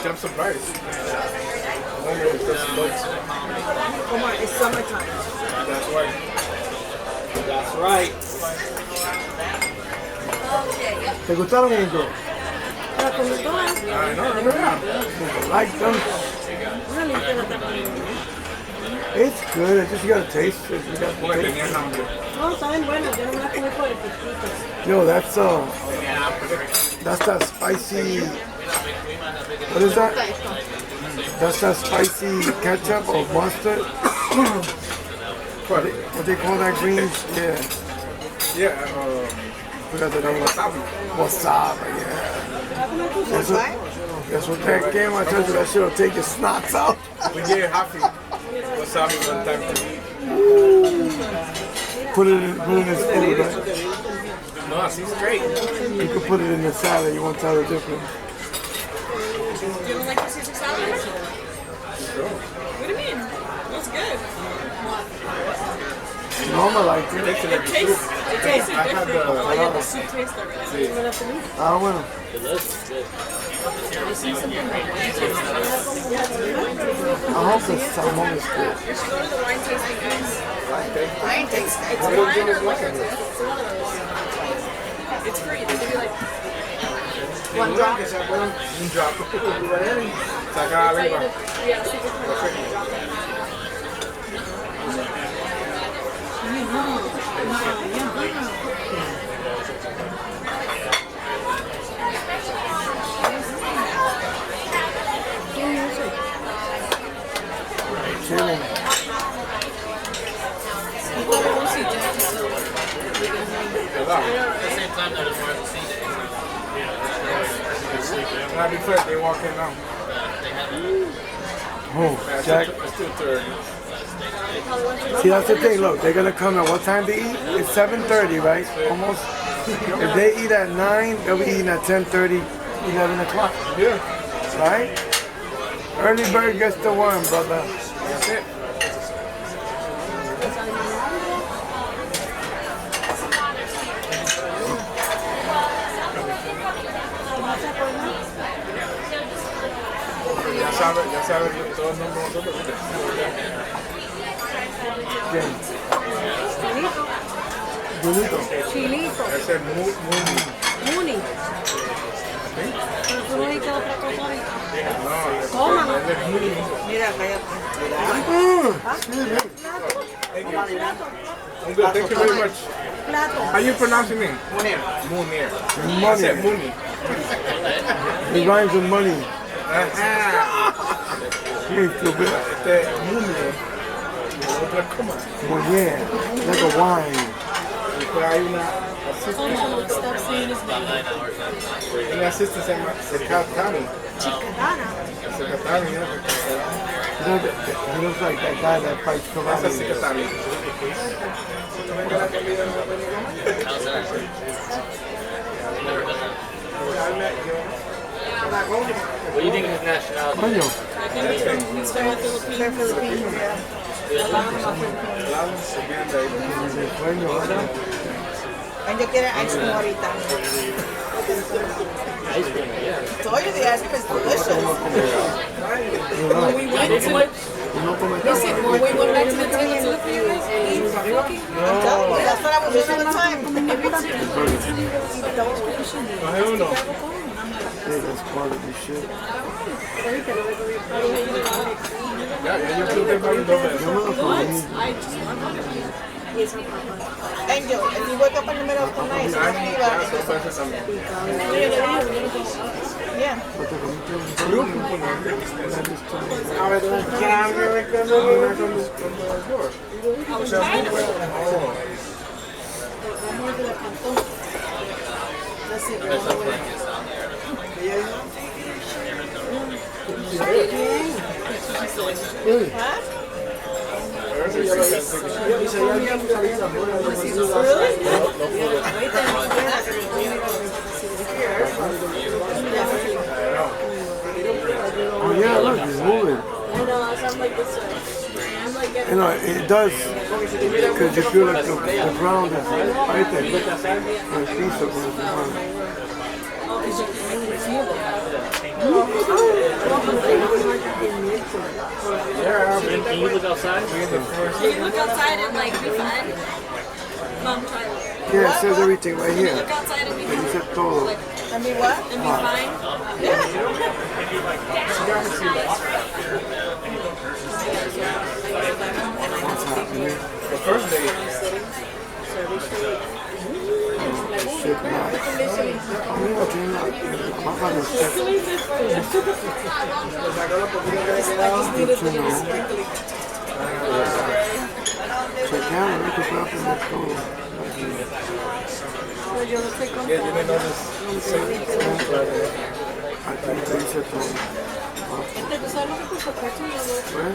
I'm surprised. Normally it's just loads. Come on, it's summertime. That's right. That's right. ¿Te gustaron, Angel? La comí todas. I know, remember that? Like them? Una limpia también. It's good. It's just you gotta taste it. You gotta Porque taste tenía it. hambre. No, saben buenas. Yo no me las comí por el piquito. Yo, that's that spicy. What is that? That's that spicy ketchup or mustard. What they call that green? Yeah. Yeah, Forgot the name. wasabi. Wasabi. Yeah. That's what that game. I told you that shit'll take your snots out. We gave Happy wasabi one time to eat. Put it in his food, right? No, she's great. You can put it in the salad. You won't tell the difference. You don't like the Caesar salad? What do you mean? That's good. Normal like it. It tastes different. Like the soup tastes already. Ah, bueno. I hope the salmon is good. You should go to the wine tasting, guys. Wine tasting. It's wine or liquor. It's free. They give you like One drop. Un drop. Saca la lengua. yeah, super Chilling. Not before they walk in now. Oh, Jack. It's 2:30. See, that's the thing. Look, they're gonna come at what time to eat? It's 7:30, right? Almost. If they eat at 9, they'll be eating at 10:30, 11 o'clock. Yeah, Right? Early bird gets the worm, brother. that's it. Ya sabe todo el nombre de nosotros. ¿Quién? Junito. Chilito. Ese es muy. Muni. Pero tú no dijiste otra cosa ahorita. No, Cómalo. él es muy. Mira, cállate. Good, thank you very much. Plato. How you pronounce your name? Munir. Munir. I said Money. Muni. It rhymes with money. That's You ain't stupid. Munir. Otra coma. Well, yeah. Like a wine. Después hay una assistant. Stop saying his name. Una assistant se llama Secretary. Chicatana. Secretary, yeah. You know, he looks like that guy that fights Esa karate. secretary. What do you think of his nationality? Coño. He's very Filipino. Coño, ¿verdad? And you quiere ice cream ahorita. Ice cream, yeah. Told you the ice cream is delicious. When we went to the, No come listen, when we went back to the table to look for you guys, he was cooking. I'm telling you, that's what I was doing all the time. Yeah, that's part of the shit. Yo me lo comí. Angel, if you wake up in the middle of the night, so yeah. Oh yeah, look, it's moving. I know, so I'm like this. I'm like getting You know, it does, because you feel like the ground is right there. The piece of the ground. Yeah, Can you look outside? Can you look outside and like be fun? Mom, try it. Yeah, it says everything right Can you here. look outside and be It fun? says todo. Like, I mean, what? and be fine? What's happening? the first day. Shit, nah. Amigo, tiene la baja de check. Chequealo, no te puedo aprender todo. Yeah, you didn't notice. Aquí te dice todo. Where?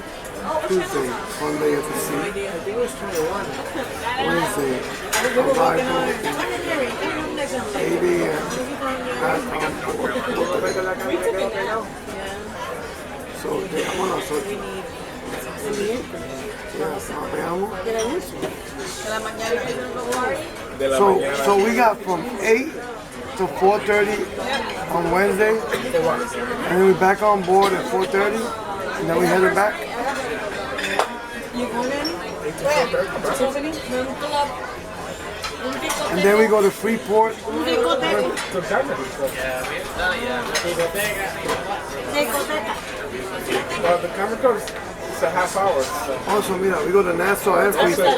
Tuesday, Sunday at the sea. Wednesday, arrival, 8 a.m. Back on board. So, llegamos a las 8. Ya, nos veamos. De la mañana. De la So, mañana. so we got from 8 to 4:30 on Wednesday, and then we back on board at 4:30, and then we headed back. And then we go to Freeport. Well, the camera comes. It's a half hour. So Also, mira, we go to Nassau and Freeport.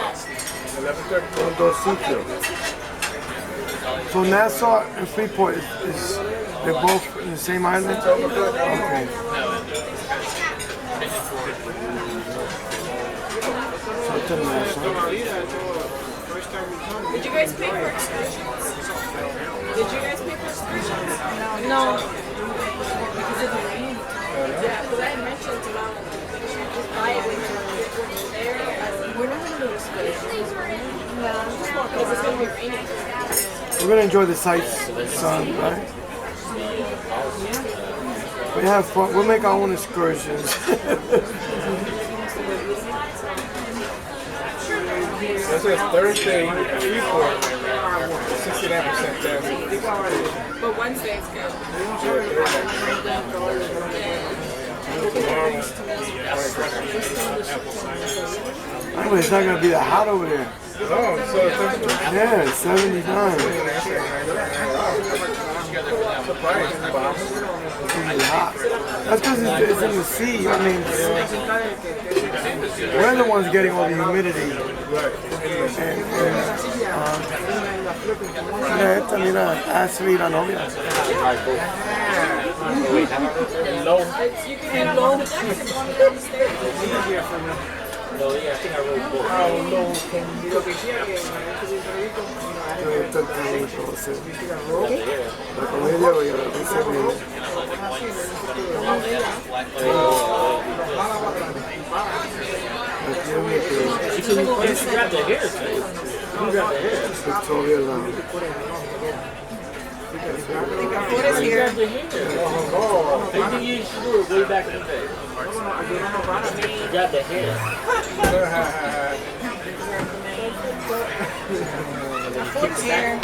11:30. Los dos sitios. So Nassau and Freeport is they're both in the same island? Okay. So to Nassau. Did you guys pay for excursions? Did you guys pay for excursions? No. Because of the rain? Yeah, because I had mentioned to Mom, just buy it when you're there. We're not going to do excursions. No, because it's going to be raining. We're gonna enjoy the sights, son, right? We have fun. We'll make our own excursions. This is Thursday, Freeport. 69% chance. But Wednesday's good. Anyway, it's not gonna be that hot over there. Oh, so it's Yeah, it's 79. surprised. It's gonna be hot. That's because it's in the sea. I mean, we're the ones getting all the humidity. Mira esta, mira, Ashley y la novia. You can get on the deck and go down the stairs. No, yeah, I think I wrote both. Esto es el que va a ser. La comedia, oye, la risa viene. Aquí es mi que You can grab the hair, too. You can grab the hair. es todavía al lado. What is here? Grab the hair. Oh, I think you should do it way back in the day. Grab the hair. Food is here.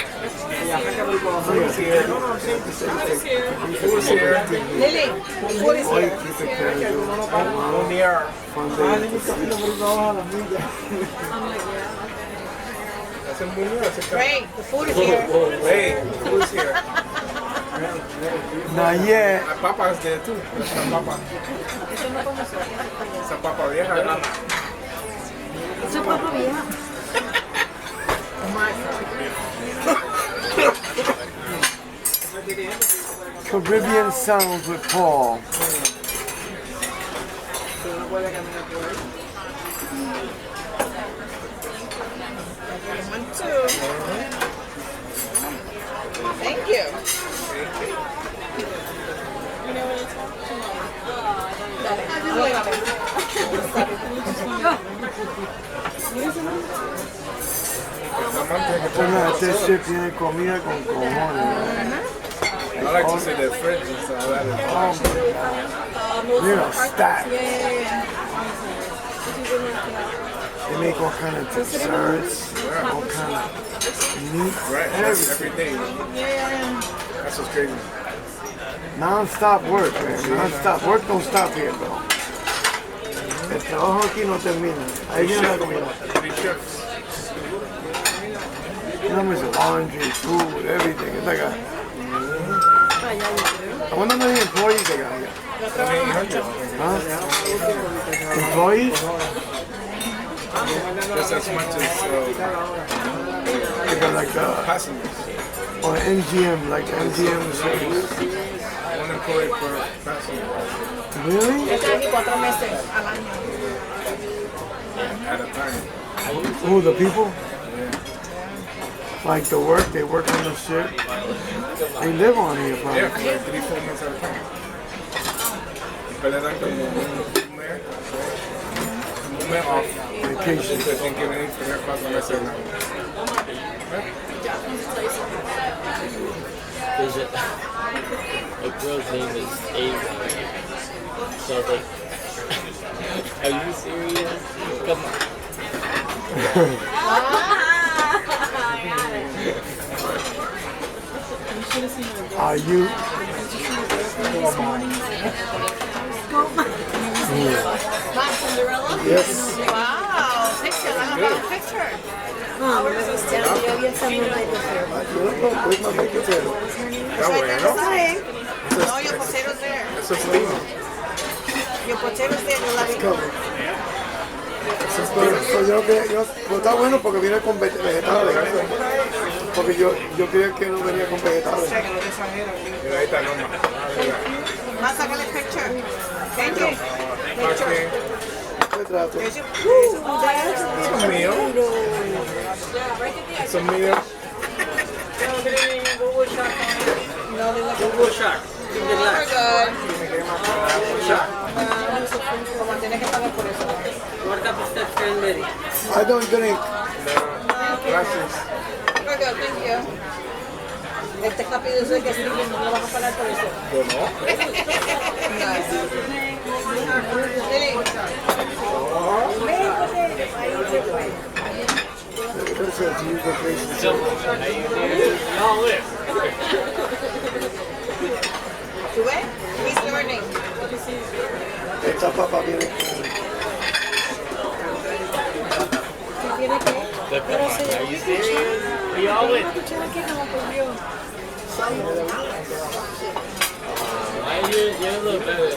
Who's here? Lily, food is Hoy here. quise que yo On the air. cuando That's a muñeco. That's a Great, the food is here. Hey, who's here? not yet. My papa is there too. That's my papa. Esa papa vieja, ¿verdad? Caribbean Sounds with Paul. One, two. Thank you. You know what it's called? Este shit tiene comida con cojones. I like to say the fridge and stuff like that. You know, stack. They make all kind of desserts, all kind of meat, Right, everything. every day. That's what's crazy. Non-stop work, man. Non-stop work don't stop here, though. El trabajo aquí no termina. Ahí viene la comida. 3 chefs. No, it's laundry, food, everything. It's like a... I wonder how many employees they got here. 800. Huh? Employees? Just as much as They got like passengers. or MGM, like MGM service. 1 employee per passenger Really? Yo estoy aquí 4 meses al año. at a time. Who, the people? Like the work, they work on the ship. They live on here, Yeah, probably. for like 3-4 months at a time. Pero le dan como un mes off. Vacation. Ustedes tienen que venir 3-4 meses en la There's a girl's name is Ava. So I was like, are you serious? Come on. Are you? Yes. Wow, picture. I have a picture. Where's my baked potato? Está bueno. No, your potato's there. Eso es lindo. Your potato's there. You love it. Pues está bueno porque viene con vegetales. Porque yo creía que no venía con vegetales. Mira, ahí está Norma. Más sácale picture. Thank you. Aquí. ¿Qué trato? There's your- Eso es mío. Eso es mío. Google Shark. We're good. Como tienes que pagar por eso. I don't drink. Gracias. We're good, thank you. Este rápido es que sí, no lo vas a pagar por eso. Yo no. Lili, It says use vacation. Y'all live. ¿tú ves? He's learning. Esta papa viene con... But come on, are you serious? We all live. You're a little better.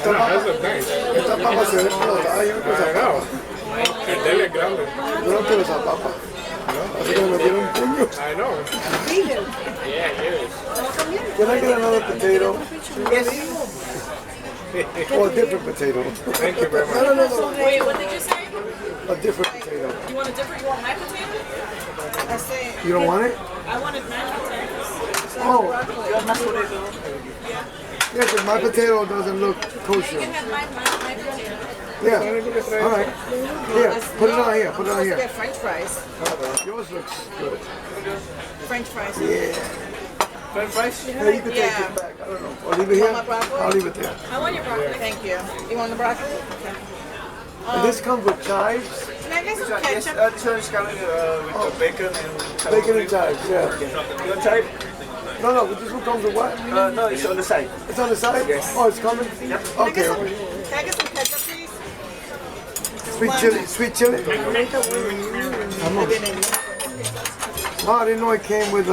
No, eso es nice. Esta papa se ve explotada. Yo no quiero esa papa. El de él es grande. Yo no quiero esa papa. Así que me metieron un puño. I know. Yeah, yours. Can I get another potato? Or a different potato? Thank you very much. No. Wait, what did you say? A different potato. You want a different? You want my potato? I say, You don't want it? I wanted mashed potatoes. Oh. Yeah, because my potato doesn't look kosher. You can have my potato. Yeah. All right. Here, put it on here. Put it on you here. get French fries. Yours looks good. French fries. Yeah. French fries? Yeah, you can take it back. I don't know. Or leave it here. my broccoli? I'll leave it there. I want your broccoli. Thank you. You want the broccoli? Okay. And this comes with chives, Can I get some ketchup? This one is coming with the bacon and bacon and chives. Yeah. You want type? No, but this one comes with what? No, it's on the side. It's on the side? Yes. Oh, it's coming? Yep. Okay. Can I get some ketchup, please? Sweet chili. Sweet chili. Come on. Oh, I didn't know it came with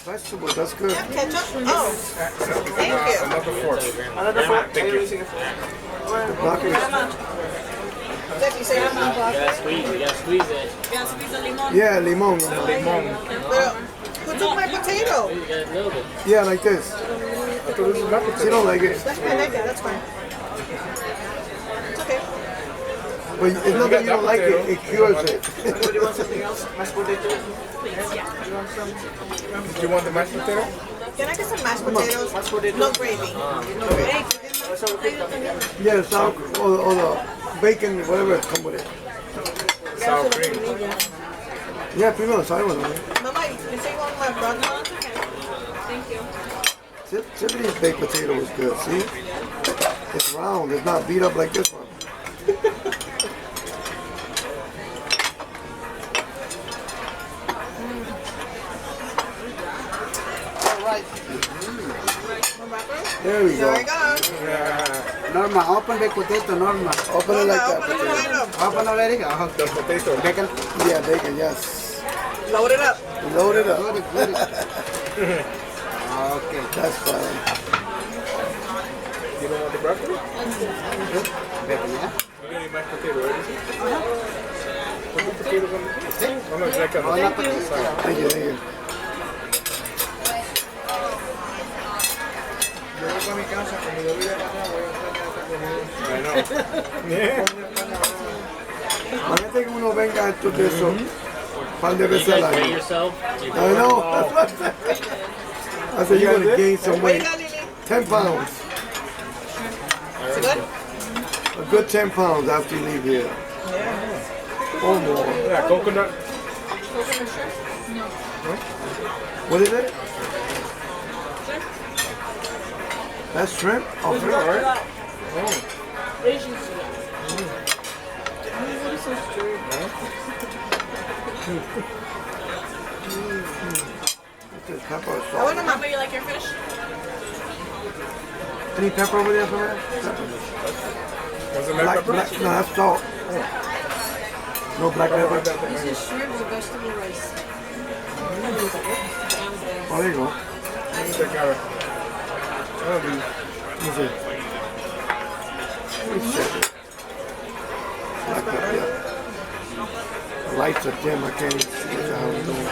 vegetables. That's good. Ketchup? Oh, thank you. Another fork. Another fork. Thank you. Broccoli. Steph, you say I'm not You gotta squeeze. You gotta squeeze it. You want squeeze the limon? Yeah, limon. Limón. Pero, who took my potato? You gotta build it. Yeah, like this. I thought this was not She potato. don't like it. That's fine, that's fine. It's okay. But it's not that you don't like it, it cures it. Do you want something else? Mashed potato? Did you want the mashed potato? Can I get some mashed potatoes? Mashed potato? No gravy. No gravy. Yeah, sour or the bacon, whatever come with it. Sour cream. Yeah, primero sabe bueno. Mama, you say you want my broccoli? Thank you. Tiffany's baked potato is good, see? It's round, it's not beat up like this one. More broccoli? There we There we go. go. Yeah. Norma, open the potato, Norma. Open it like that. Open it up. Open already? Oh, The potato. bacon. Yeah, bacon, yes. Load it up. Load it up. Good, good. Okay. That's fine. You don't want the broccoli? Bacon, yeah? You need mashed potato, right? Put the potatoes on the plate. Oh, no, Jack on the Hola, plate. Sorry. Thank you, thank you. Yo voy a mi casa, como yo voy a pasar, voy a hacer esta comida. I know. Imagínate que uno venga a estos de esos par de You veces al guys weigh año. yourself? I know. That's what I said. I said you're gonna gain some weight. Oiga, Lili. 10 pounds. Is it good? A good 10 pounds after you leave here. Or more. Yeah, coconut. Coconut shrimp? No. What is it? That's shrimp? Oh, shrimp, right? Asian shrimp. This is pepper or Ah, salt. bueno, Mama, you like your fish? Any pepper over there for me? Was it Black, pepper? black, no, that's salt. No black pepper? This is shrimp with vegetable rice. Oh, there you go. Check out it. Oh, dude. Let me see. Let me check it. Black pepper, yeah. The lights are dim, I can't even see what the hell I'm doing.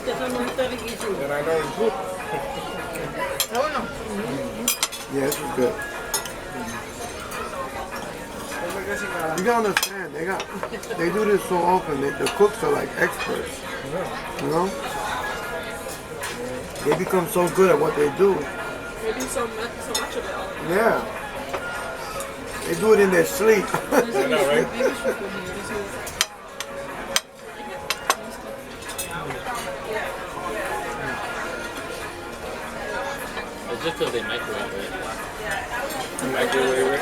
And I know it's good. Ah, bueno. Yeah, this is good. You gotta understand, they do this so often, the cooks are like experts, you know? They become so good at what they do. They do so much of it. Yeah. They do it in their sleep. I know, right? Baby shrimp in here. This is It's just because they microwave it. Microwave it.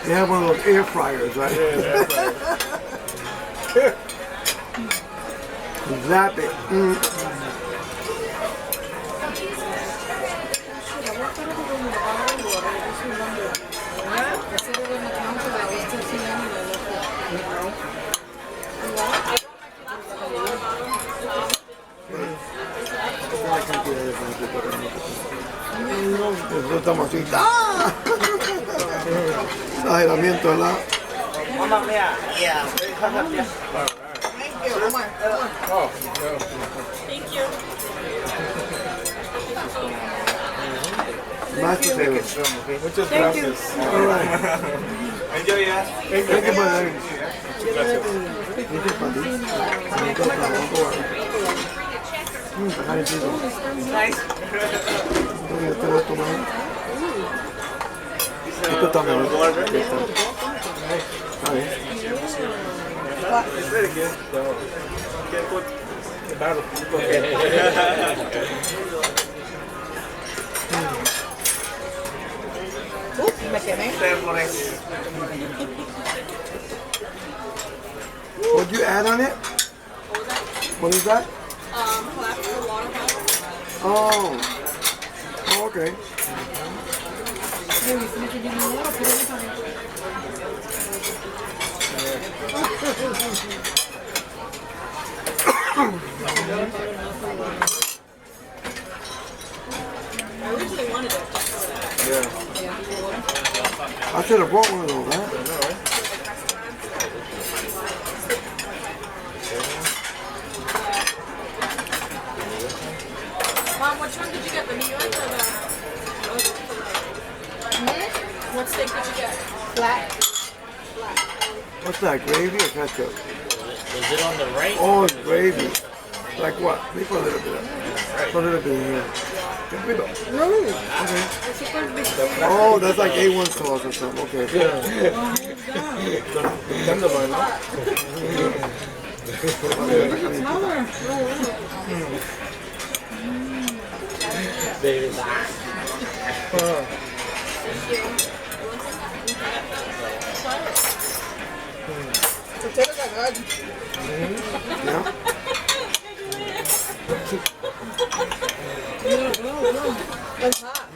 They have one of those air fryers, right? Yeah, that's right. Zap it. Mm. Nosotros estamos así. ¡Ah! Exageramiento, ¿verdad? Mama, yeah. Thank you, Omar. Oh, no. Thank you. Mashed potatoes. Muchas gracias. All right. Enjoy, yeah. Thank you, brother. This is para ti. Está calentito. Nice. Yo te voy a tomar. Esto está mejor. Está bien. It's very good. So, you can put the barrel. Me quemé. What'd you add on it? What is that? Classical watermelon. Oh. Oh, okay. I originally wanted it just for that. Yeah. I should have brought one of those, huh? Mom, which one did you get? The New York or the... What steak did you get? Flat. What's that, gravy or ketchup? Was it on the right? Oh, it's gravy. Like what? Make a little bit of Put a little bit in here. Just a bit of- Okay. Oh, that's like A1 sauce or something. Okay. Tenderloin, no? Baby. Potatoes are good. Yeah. It's hot.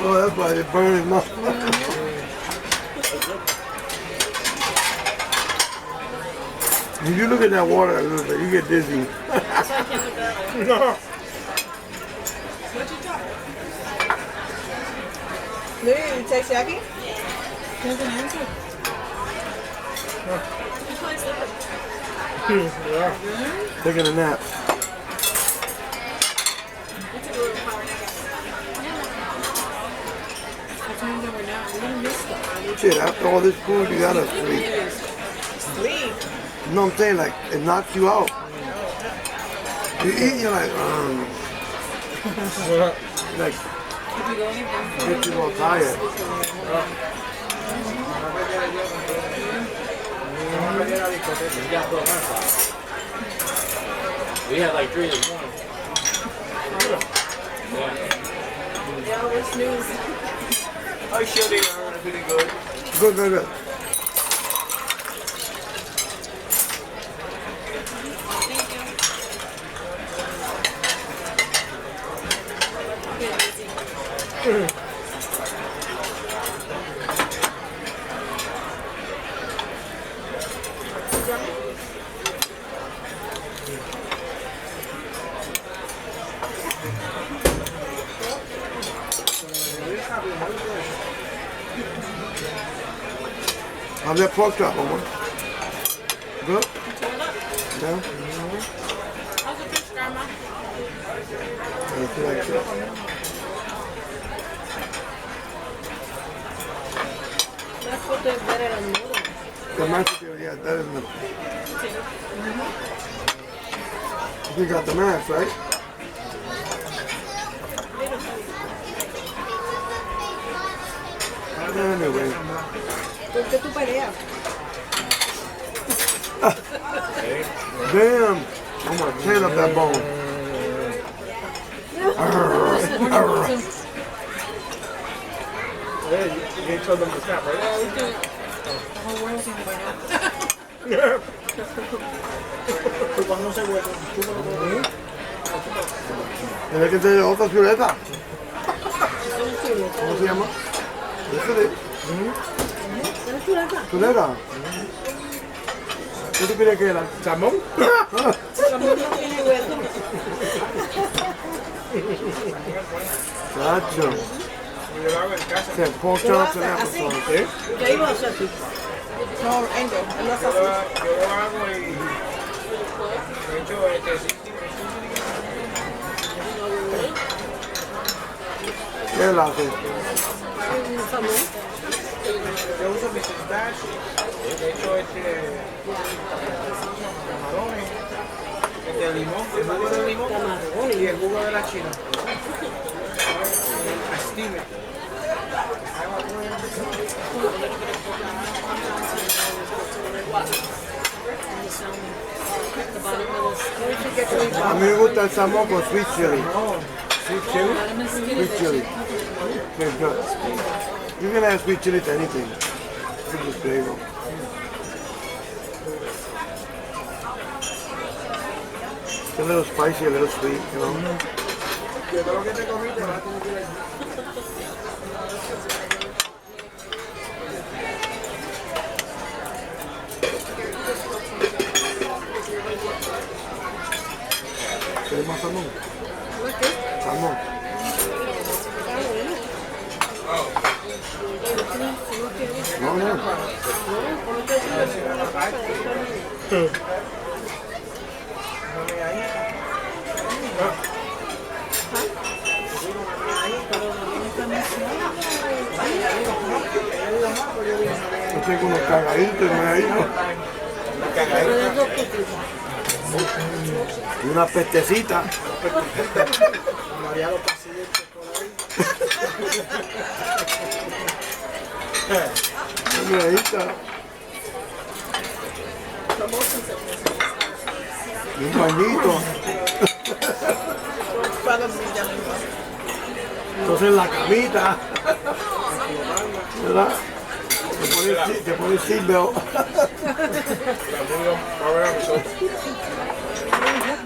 Oh, that's why they burn his mouth. If you look at that water a little bit, you get dizzy. No. Maybe you text Jackie? Doesn't answer. Yeah. Taking a nap. I told them we're not. We're gonna miss them. Shit, after all this food, you gotta sleep. Sleep. You know what I'm saying? Like, it knocks you out. You eat, you're like, like, get you all tired. We had like 3 this morning. Yeah. Yeah, we're snooze. I sure they are pretty good. Good, good, good. How's that pork chop, Omar? Good? Yeah? How's the fish, Grandma? I feel like it. That's what they're better than noodles. The mashed potato, yeah, that is the... You got the mash, right? Anyway. ¿Por qué tú peleas? Damn! I'm gonna tear up that bone. Yeah, you told them to stop, right? Yeah, we do it. The whole world's in by now. Yeah. Cuando se vuelve, Tiene que ser otra chuleta. ¿Cómo se llama? Ese de... ¿Tienes chuleta? ¿Chuleta? ¿Qué tú quieres que era? ¿Salmón? También no tiene hueso. Chacho. Yo lo hago en casa. Se pork chops and ¿Así? applesauce. ¿Sí? Yo iba a hacer así. No, Angel, él lo hace Yo así. lo hago y... De hecho, sí. ¿Qué él hace? Un salmón. Yo uso mi pistache. De hecho, camarones. Limón, el jugo de limón y el jugo de la china. Steamer. A mí me gusta el salmón con sweet chili. Sweet chili. Sweet chili. It's good. You can add sweet chili to anything. It's just bagel. It's a little spicy, a little sweet, you know. De todo lo que te comiste, vas a tener que ir ¿Quieres más salmón? Salmón. No, no. Yo tengo unos cagaditos, me ha ido. Y una pestecita. María los pasillos por ahí. Una medita. motion sickness. Un bañito. Para mí ya mismo. Entonces la camita. ¿Verdad? Te pone el seatbelt.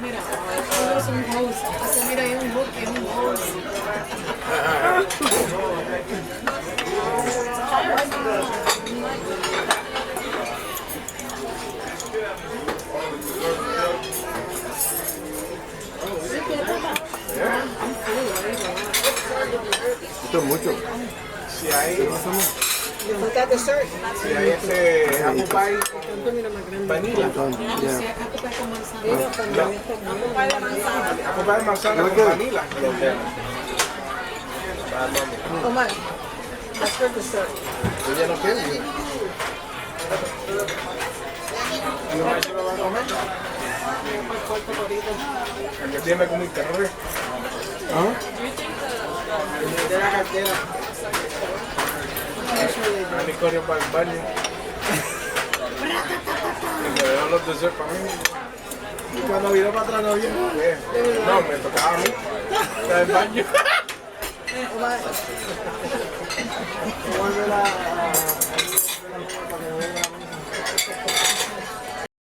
Mira, es un host. O sea, mira, es un hook, es un host. Esto es mucho. Si hay, Put that dessert. si hay ese apple pie vanilla. Yeah. Apple pie manzana con vanilla. Omar, that's for dessert. Ella no quiere. ¿No más se lo va a comer? Que tiene como un carré. ¿Ah? De la cartera. A mí corrió para el baño. Y me dieron los deseos para mí. Y cuando viró para atrás no vio. No, me tocaba a mí. Está en el baño. Omar, Vuelve la...